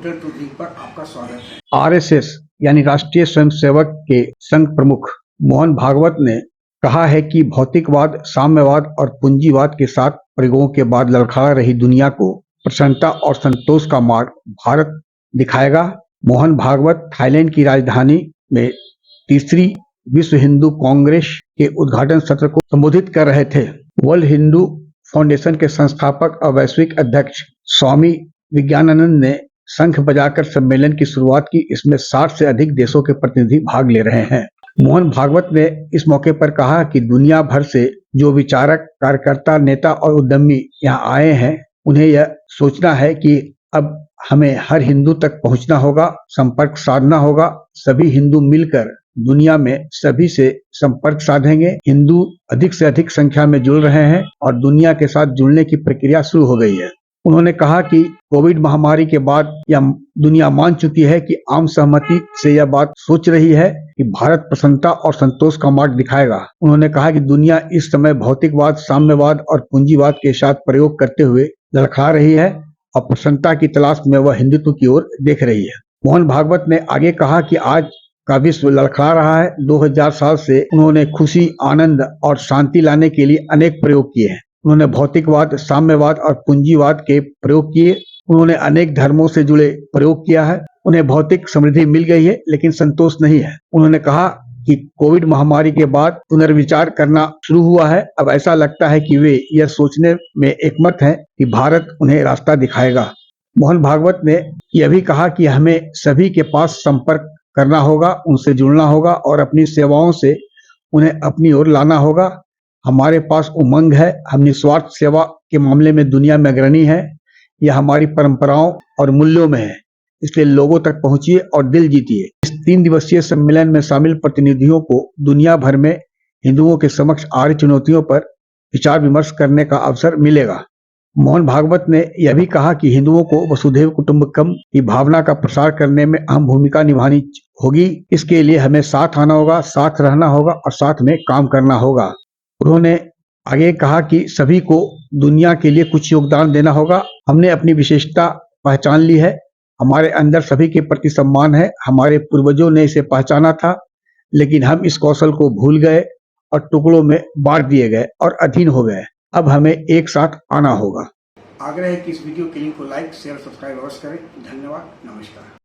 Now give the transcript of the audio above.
Computer tooting पर आपका स्वागत है। आरएसएस यानी राष्ट्रीय स्वयंसेवक के संघ प्रमुख मोहन भागवत ने कहा है कि भौतिकवाद, साम्यवाद और पूंजीवाद के साथ प्रयोगों के बाद लड़खड़ा रही दुनिया को प्रसन्नता और संतोष का मार्ग भारत दिखाएगा। मोहन भागवत थाईलैंड की राजधानी में तीसरी विश्व हिंदू कांग्रेस के उद्घाटन सत्र को संबोधित कर रहे थे। वर्ल्ड हिंदू फाउंडेशन के संस्थापक और वैश्विक अध्यक्ष स्वामी विज्ञानानंद ने शंख बजाकर सम्मेलन की शुरुआत की। इसमें 60 से अधिक देशों के प्रतिनिधि भाग ले रहे हैं। मोहन भागवत ने इस मौके पर कहा कि दुनिया भर से जो विचारक, कार्यकर्ता, नेता और उद्यमी यहाँ आए हैं, उन्हें यह सोचना है कि अब हमें हर हिंदू तक पहुंचना होगा, संपर्क साधना होगा। सभी हिंदू मिलकर दुनिया में सभी से संपर्क साधेंगे। हिंदू अधिक से अधिक संख्या में जुड़ रहे हैं और दुनिया के साथ जुड़ने की प्रक्रिया शुरू हो गई है। उन्होंने कहा कि कोविड महामारी के बाद यह दुनिया मान चुकी है कि आम सहमति से यह बात सोच रही है कि भारत प्रसन्नता और संतोष का मार्ग दिखाएगा। उन्होंने कहा कि दुनिया इस समय भौतिकवाद, साम्यवाद और पूंजीवाद के साथ प्रयोग करते हुए लड़खड़ा रही है और प्रसन्नता की तलाश में वह हिंदुत्व की ओर देख रही है। मोहन भागवत ने आगे कहा कि आज का विश्व लड़खड़ा रहा है। 2000 साल से उन्होंने खुशी, आनंद और शांति लाने के लिए अनेक प्रयोग किए हैं। उन्होंने भौतिकवाद, साम्यवाद और पूंजीवाद के प्रयोग किए। उन्होंने अनेक धर्मों से जुड़े प्रयोग किया है। उन्हें भौतिक समृद्धि मिल गई है, लेकिन संतोष नहीं है। उन्होंने कहा कि कोविड महामारी के बाद पुनर्विचार करना शुरू हुआ है। अब ऐसा लगता है कि वे यह सोचने में एकमत हैं कि भारत उन्हें रास्ता दिखाएगा। मोहन भागवत ने यह भी कहा कि हमें सभी के पास संपर्क करना होगा, उनसे जुड़ना होगा और अपनी सेवाओं से उन्हें अपनी ओर लाना होगा। हमारे पास उमंग है, हम निस्वार्थ सेवा के मामले में दुनिया में अग्रणी है। यह हमारी परंपराओं और मूल्यों में है। इसलिए लोगों तक पहुंचिए और दिल जीतिए। इस 3 दिवसीय सम्मेलन में शामिल प्रतिनिधियों को दुनिया भर में हिंदुओं के समक्ष आ रही चुनौतियों पर विचार विमर्श करने का अवसर मिलेगा। मोहन भागवत ने यह भी कहा कि हिंदुओं को वसुधैव कुटुंबकम की भावना का प्रसार करने में अहम भूमिका निभानी होगी। इसके लिए हमें साथ आना होगा, साथ रहना होगा और साथ में काम करना होगा। उन्होंने आगे कहा कि सभी को दुनिया के लिए कुछ योगदान देना होगा। हमने अपनी विशेषता पहचान ली है। हमारे अंदर सभी के प्रति सम्मान है। हमारे पूर्वजों ने इसे पहचाना था, लेकिन हम इस कौशल को भूल गए और टुकड़ों में बांट दिए गए और अधीन हो गए। अब हमें एक साथ आना होगा। आग्रह है कि इस वीडियो के लिंक को लाइक, शेयर, सब्सक्राइब अवश्य करें। धन्यवाद, नमस्कार।